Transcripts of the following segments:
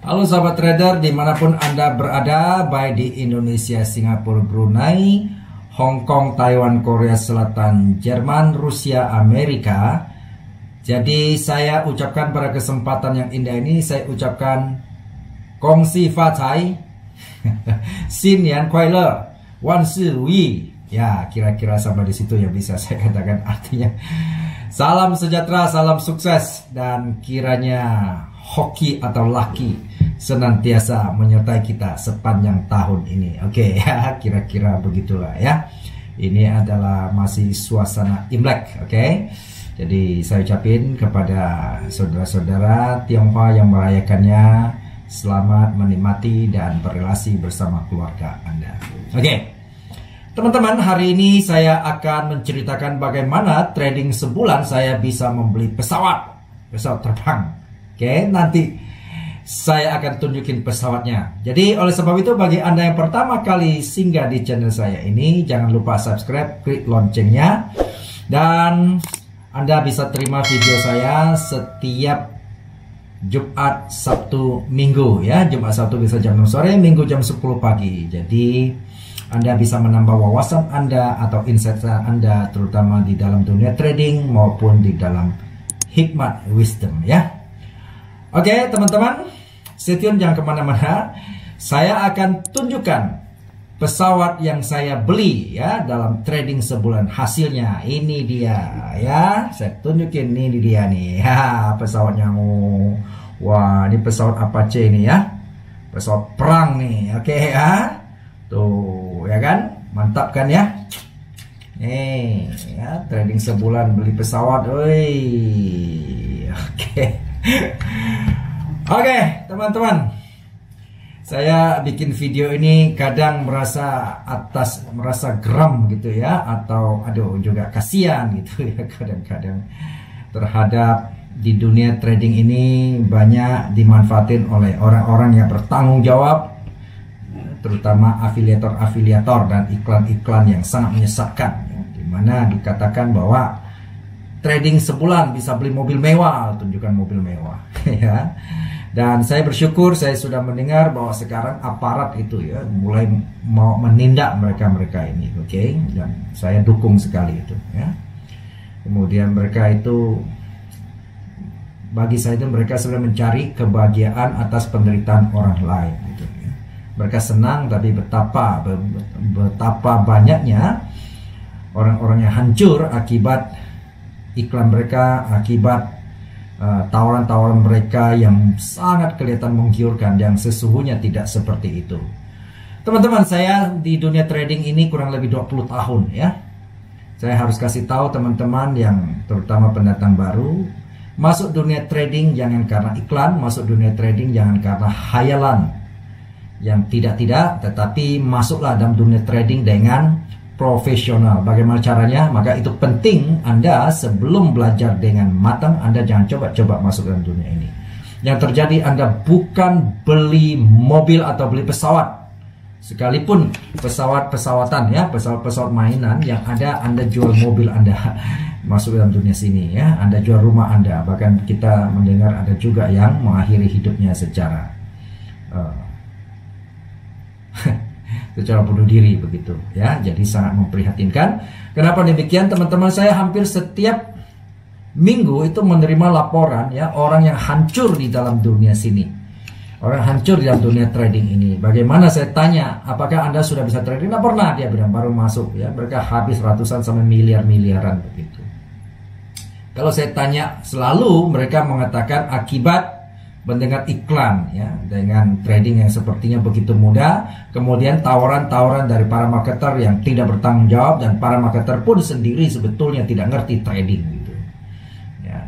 Halo sahabat trader dimanapun Anda berada, baik di Indonesia, Singapura, Brunei, Hong Kong, Taiwan, Korea Selatan, Jerman, Rusia, Amerika. Jadi saya ucapkan pada kesempatan yang indah ini, saya ucapkan Gong Xi Fa Cai, Xin Nian Kuai Le, Wan Si Ru Yi. Ya, kira-kira sampai di situ yang bisa saya katakan artinya. Salam sejahtera, salam sukses, dan kiranya hoki atau laki senantiasa menyertai kita sepanjang tahun ini. Oke, ya, kira-kira begitulah ya. Ini adalah masih suasana Imlek, oke. Jadi saya ucapin kepada saudara-saudara Tionghoa yang merayakannya, selamat menikmati dan berrelasi bersama keluarga Anda. Oke. Teman-teman, hari ini saya akan menceritakan bagaimana trading sebulan saya bisa membeli pesawat terbang. Oke, nanti saya akan tunjukin pesawatnya. Jadi oleh sebab itu, bagi Anda yang pertama kali singgah di channel saya ini, jangan lupa subscribe, klik loncengnya, dan Anda bisa terima video saya setiap Jumat, Sabtu, Minggu ya. Jumat, Sabtu bisa jam 6 sore, Minggu jam 10 pagi. Jadi Anda bisa menambah wawasan Anda atau insight Anda, terutama di dalam dunia trading maupun di dalam hikmat wisdom ya. Oke teman-teman, stay tune, jangan kemana-mana. Saya akan tunjukkan pesawat yang saya beli ya dalam trading sebulan. Hasilnya ini dia ya. Saya tunjukin, ini dia nih ya, pesawatnya. Wah, ini pesawat Apache ini ya, pesawat perang nih. Oke ya, tuh ya kan, mantap kan ya. Nih ya, trading sebulan beli pesawat. Woi, oke. Oke teman-teman, saya bikin video ini kadang merasa geram gitu ya, atau aduh juga kasihan gitu ya, kadang-kadang terhadap di dunia trading ini banyak dimanfaatin oleh orang-orang yang bertanggung jawab, terutama afiliator dan iklan-iklan yang sangat menyesatkan ya, dimana dikatakan bahwa trading sebulan bisa beli mobil mewah, tunjukkan mobil mewah ya. Dan saya bersyukur saya sudah mendengar bahwa sekarang aparat itu ya mulai mau menindak mereka ini, oke. Dan saya dukung sekali itu ya. Kemudian mereka itu, bagi saya itu mereka sudah mencari kebahagiaan atas penderitaan orang lain gitu ya. Mereka senang, tapi betapa banyaknya orang-orang yang hancur akibat iklan mereka, akibat tawaran-tawaran mereka yang sangat kelihatan menggiurkan, yang sesungguhnya tidak seperti itu. Teman-teman, saya di dunia trading ini kurang lebih 20 tahun ya. Saya harus kasih tahu teman-teman yang terutama pendatang baru, masuk dunia trading jangan karena iklan, masuk dunia trading jangan karena hayalan yang tidak-tidak, tetapi masuklah dalam dunia trading dengan profesional. Bagaimana caranya? Maka itu penting Anda sebelum belajar dengan matang, Anda jangan coba-coba masuk dalam dunia ini. Yang terjadi, Anda bukan beli mobil atau beli pesawat, sekalipun pesawat-pesawatan ya, pesawat-pesawat mainan, yang ada Anda jual mobil Anda masuk dalam dunia sini ya. Anda jual rumah Anda, bahkan kita mendengar ada juga yang mengakhiri hidupnya secara bunuh diri begitu ya. Jadi sangat memprihatinkan. Kenapa demikian teman-teman? Saya hampir setiap minggu itu menerima laporan ya, orang yang hancur di dalam dunia sini, orang hancur di dalam dunia trading ini. Bagaimana saya tanya, apakah Anda sudah bisa trading? Tidak pernah, dia bilang, baru masuk ya. Mereka habis ratusan sampai miliaran begitu. Kalau saya tanya, selalu mereka mengatakan akibat mendengar iklan ya, dengan trading yang sepertinya begitu mudah, kemudian tawaran-tawaran dari para marketer yang tidak bertanggung jawab, dan para marketer pun sendiri sebetulnya tidak ngerti trading gitu ya.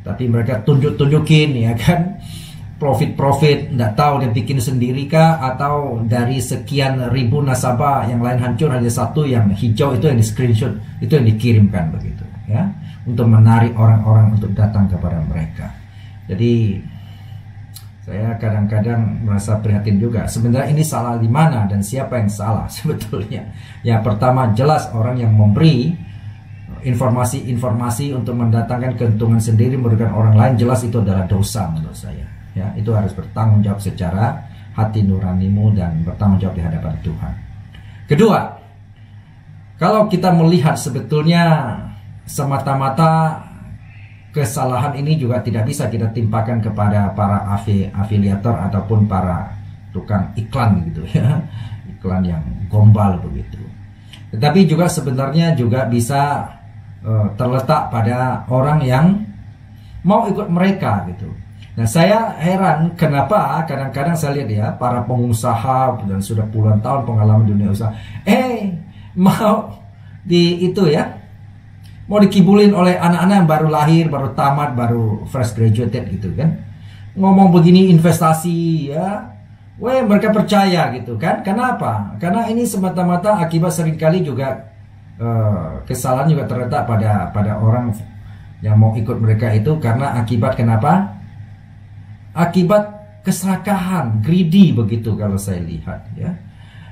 Tapi mereka tunjukin ya kan, profit, nggak tahu dia bikin sendiri kah, atau dari sekian ribu nasabah yang lain hancur, hanya satu yang hijau itu yang di screenshot, itu yang dikirimkan begitu ya, untuk menarik orang-orang untuk datang kepada mereka. Jadi saya kadang-kadang merasa prihatin juga. Sebenarnya ini salah di mana dan siapa yang salah sebetulnya? Yang pertama, jelas orang yang memberi informasi-informasi untuk mendatangkan keuntungan sendiri merugikan orang lain, jelas itu adalah dosa menurut saya. ya. Itu harus bertanggung jawab secara hati nuranimu dan bertanggung jawab di hadapan Tuhan. Kedua, kalau kita melihat sebetulnya semata-mata kesalahan ini juga tidak bisa kita timpakan kepada para afiliator ataupun para tukang iklan gitu ya, iklan yang gombal begitu. Tetapi juga sebenarnya juga bisa terletak pada orang yang mau ikut mereka gitu. Nah, saya heran kenapa kadang-kadang saya lihat ya para pengusaha dan sudah puluhan tahun pengalaman dunia usaha, mau mau dikibulin oleh anak-anak yang baru lahir, baru tamat, baru fresh graduated gitu kan. Ngomong begini investasi ya, mereka percaya gitu kan. Kenapa? Karena ini semata-mata akibat seringkali juga kesalahan juga terletak pada orang yang mau ikut mereka itu karena akibat kenapa? Akibat keserakahan, greedy begitu kalau saya lihat ya.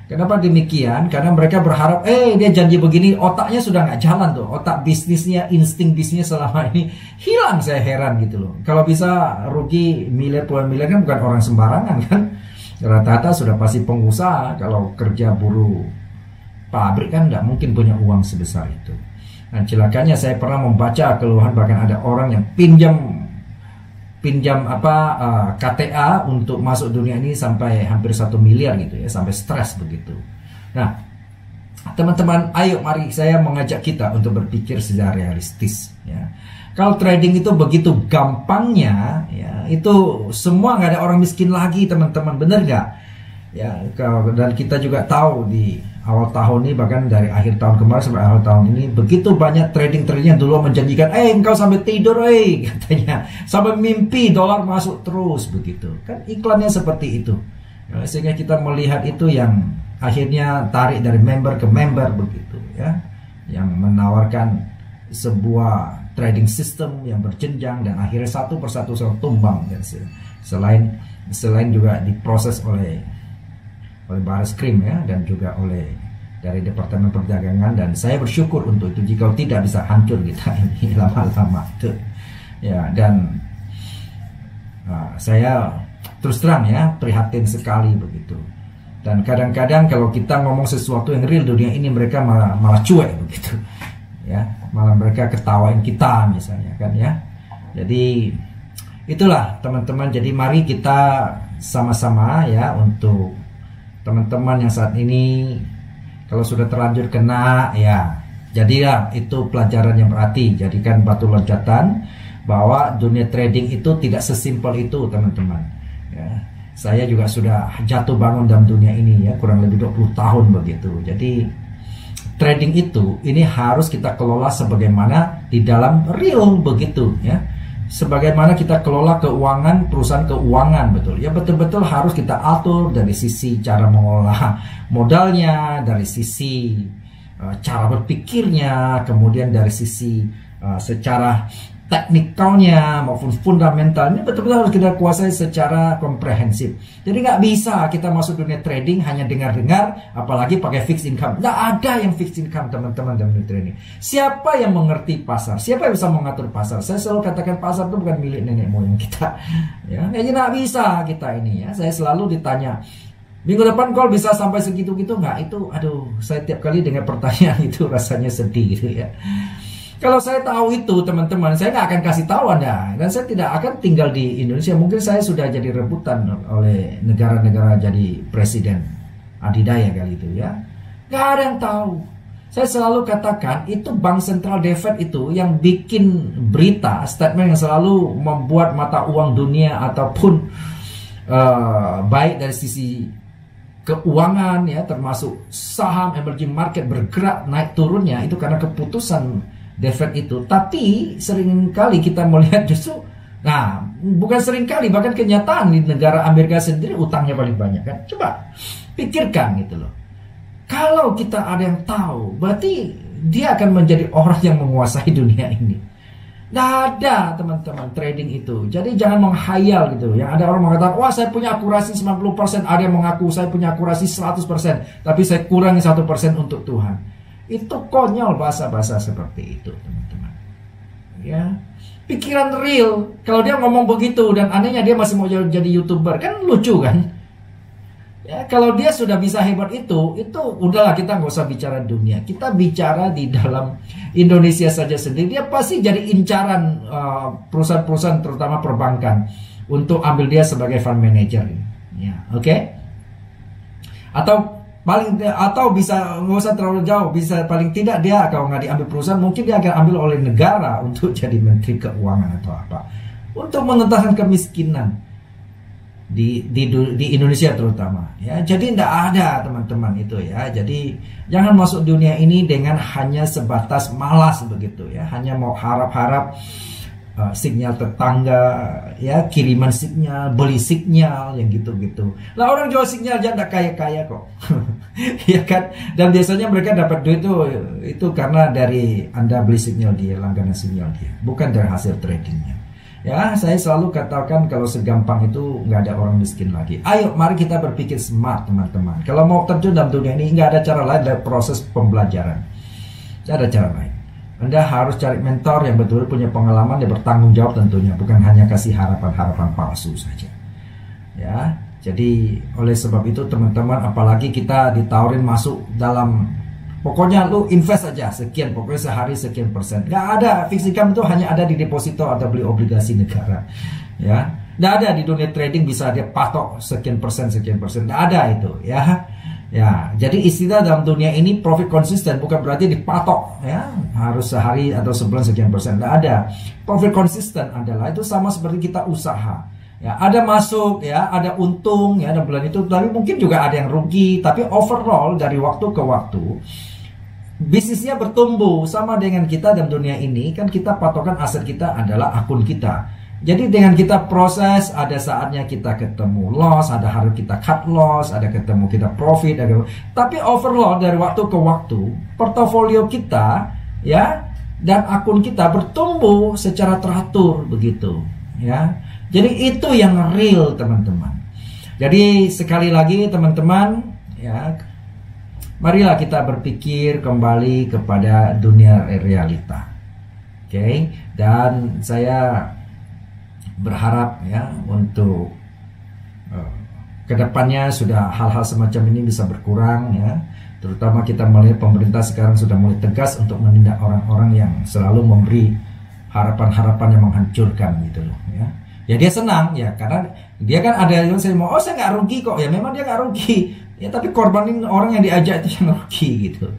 Kenapa demikian? Karena mereka berharap, dia janji begini, otaknya sudah nggak jalan tuh, otak bisnisnya, insting bisnisnya selama ini hilang. Saya heran gitu loh. Kalau bisa rugi miliar puluhan miliar kan bukan orang sembarangan kan. Rata-rata sudah pasti pengusaha. Kalau kerja buruh pabrik kan nggak mungkin punya uang sebesar itu. Nah, celakanya saya pernah membaca keluhan bahkan ada orang yang pinjam KTA untuk masuk dunia ini sampai hampir 1 miliar gitu ya, sampai stres begitu. Nah, teman-teman, ayo mari saya mengajak kita untuk berpikir secara realistis ya. Kalau trading itu begitu gampangnya ya, itu semua nggak ada orang miskin lagi teman-teman, bener nggak? Ya, dan kita juga tahu di awal tahun ini, bahkan dari akhir tahun kemarin sampai awal tahun ini, begitu banyak trading yang dulu menjanjikan, engkau sampai tidur, katanya, sampai mimpi dolar masuk terus begitu. Kan iklannya seperti itu. Ya, sehingga kita melihat itu yang akhirnya tarik dari member ke member begitu ya, yang menawarkan sebuah trading system yang berjenjang dan akhirnya satu persatu tumbang. Dan selain juga diproses oleh Barreskrim ya, dan juga oleh dari Departemen Perdagangan, dan saya bersyukur untuk itu. Jika tidak bisa hancur kita ini lama-lama tuh ya. Dan saya terus terang ya prihatin sekali begitu. Dan kadang-kadang kalau kita ngomong sesuatu yang real dunia ini, mereka malah cuek begitu ya, malah mereka ketawain kita misalnya kan ya. Jadi itulah teman-teman, jadi mari kita sama-sama ya, untuk teman-teman yang saat ini kalau sudah terlanjur kena ya, jadilah itu pelajaran yang berarti, jadikan batu loncatan bahwa dunia trading itu tidak sesimpel itu teman-teman ya. Saya juga sudah jatuh bangun dalam dunia ini ya, kurang lebih 20 tahun begitu. Jadi trading itu ini harus kita kelola sebagaimana di dalam real begitu ya. Sebagaimana kita kelola keuangan, perusahaan keuangan betul ya, betul-betul harus kita atur dari sisi cara mengolah modalnya, dari sisi cara berpikirnya, kemudian dari sisi secara teknikalnya maupun fundamentalnya, betul-betul harus kita kuasai secara komprehensif. Jadi nggak bisa kita masuk dunia trading hanya dengar-dengar, apalagi pakai fixed income. Nggak ada yang fixed income teman-teman dalam dunia trading. Siapa yang mengerti pasar? Siapa yang bisa mengatur pasar? Saya selalu katakan pasar itu bukan milik nenek moyang kita. Ya, jadi nggak bisa kita ini ya. Saya selalu ditanya, minggu depan call bisa sampai segitu-gitu nggak? Itu, aduh, saya tiap kali dengar pertanyaan itu rasanya sedih gitu ya. Kalau saya tahu itu teman-teman, saya nggak akan kasih tahu Anda, dan saya tidak akan tinggal di Indonesia. Mungkin saya sudah jadi rebutan oleh negara-negara jadi presiden adidaya kali itu ya. Nggak ada yang tahu. Saya selalu katakan itu Bank Sentral The Fed itu yang bikin berita, statement yang selalu membuat mata uang dunia ataupun baik dari sisi keuangan ya, termasuk saham emerging market bergerak naik turunnya itu karena keputusan The Fed itu. Tapi seringkali kita melihat justru, nah bukan seringkali, bahkan kenyataan di negara Amerika sendiri utangnya paling banyak kan. Coba pikirkan gitu loh. Kalau kita ada yang tahu, berarti dia akan menjadi orang yang menguasai dunia ini. Nggak ada teman-teman trading itu. Jadi jangan menghayal gitu. Yang ada orang mengatakan, wah saya punya akurasi 90%, ada yang mengaku saya punya akurasi 100%, tapi saya kurangi 1% untuk Tuhan. Itu konyol bahasa-bahasa seperti itu teman-teman ya. Pikiran real. Kalau dia ngomong begitu dan anehnya dia masih mau jadi YouTuber, kan lucu kan? Ya, kalau dia sudah bisa hebat itu udahlah, kita nggak usah bicara dunia. Kita bicara di dalam Indonesia saja sendiri, dia pasti jadi incaran perusahaan-perusahaan terutama perbankan untuk ambil dia sebagai fund manager. Ya, oke? Atau bisa nggak usah terlalu jauh, bisa paling tidak dia kalau nggak diambil perusahaan, mungkin dia akan ambil oleh negara untuk jadi menteri keuangan atau apa, untuk mengentaskan kemiskinan di Indonesia terutama. Ya, jadi tidak ada teman-teman itu ya. Jadi jangan masuk dunia ini dengan hanya sebatas malas begitu ya, hanya mau harap-harap sinyal tetangga, ya kiriman sinyal, beli sinyal, yang gitu-gitu. Lah orang jual sinyal aja nggak kaya-kaya kok, ya kan? Dan biasanya mereka dapat duit itu karena dari Anda beli sinyal dia, langganan sinyal dia, bukan dari hasil tradingnya. Ya, saya selalu katakan kalau segampang itu nggak ada orang miskin lagi. Ayo, mari kita berpikir smart teman-teman. Kalau mau terjun dalam dunia ini nggak ada cara lain dari proses pembelajaran. Tidak ada cara lain. Anda harus cari mentor yang betul-betul punya pengalaman, yang bertanggung jawab tentunya, bukan hanya kasih harapan-harapan palsu saja. Ya, jadi oleh sebab itu teman-teman, apalagi kita ditawarin masuk dalam, pokoknya lu invest aja sekian, pokoknya sehari sekian persen. Nggak ada, fixed income itu hanya ada di deposito atau beli obligasi negara. Ya, nggak ada di dunia trading bisa dia patok sekian persen, nggak ada itu. Ya, jadi istilah dalam dunia ini profit konsisten bukan berarti dipatok ya harus sehari atau sebulan sekian persen, nggak ada. Profit konsisten adalah itu sama seperti kita usaha. Ya, ada masuk ya, ada untung ya dalam bulan itu, tapi mungkin juga ada yang rugi. Tapi overall dari waktu ke waktu bisnisnya bertumbuh. Sama dengan kita dalam dunia ini kan, kita patokan aset kita adalah akun kita. Jadi dengan kita proses, ada saatnya kita ketemu loss, ada hari kita cut loss, ada ketemu kita profit, tapi overall dari waktu ke waktu portofolio kita ya dan akun kita bertumbuh secara teratur begitu ya. Jadi itu yang real teman-teman. Jadi sekali lagi teman-teman ya, marilah kita berpikir kembali kepada dunia realita. Oke, dan saya berharap ya untuk kedepannya sudah hal-hal semacam ini bisa berkurang ya, terutama kita melihat pemerintah sekarang sudah mulai tegas untuk menindak orang-orang yang selalu memberi harapan-harapan yang menghancurkan gitu loh ya. Ya dia senang ya karena dia kan ada yang saya mau, saya nggak rugi kok, ya memang dia nggak rugi ya, tapi korbanin orang yang diajak itu yang rugi gitu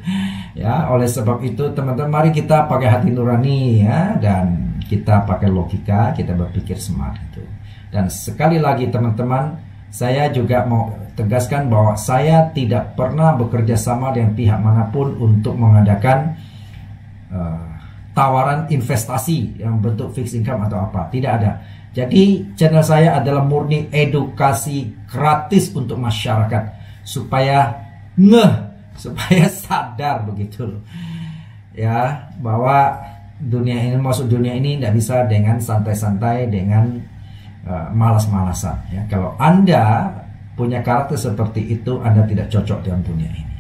ya. Oleh sebab itu teman-teman, mari kita pakai hati nurani ya, dan kita pakai logika, kita berpikir smart itu. Dan sekali lagi teman-teman, saya juga mau tegaskan bahwa saya tidak pernah bekerja sama dengan pihak manapun untuk mengadakan tawaran investasi yang bentuk fixed income atau apa, tidak ada. Jadi channel saya adalah murni edukasi gratis untuk masyarakat supaya supaya sadar begitu loh ya, bahwa dunia ini, masuk dunia ini tidak bisa dengan santai-santai, dengan malas-malasan ya. Kalau Anda punya karakter seperti itu, Anda tidak cocok dalam dunia ini.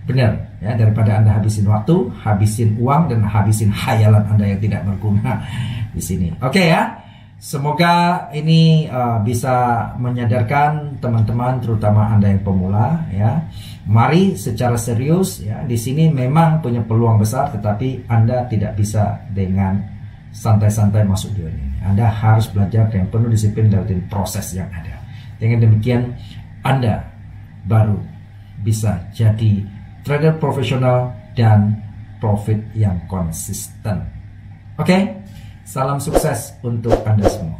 Benar ya, daripada Anda habisin waktu, habisin uang, dan habisin khayalan Anda yang tidak berguna di sini. Oke ya. Semoga ini bisa menyadarkan teman-teman, terutama Anda yang pemula ya. Mari secara serius ya, di sini memang punya peluang besar, tetapi Anda tidak bisa dengan santai-santai masuk dunia ini. Anda harus belajar dengan penuh disiplin dari proses yang ada. Dengan demikian Anda baru bisa jadi trader profesional dan profit yang konsisten. Oke? Salam sukses untuk Anda semua.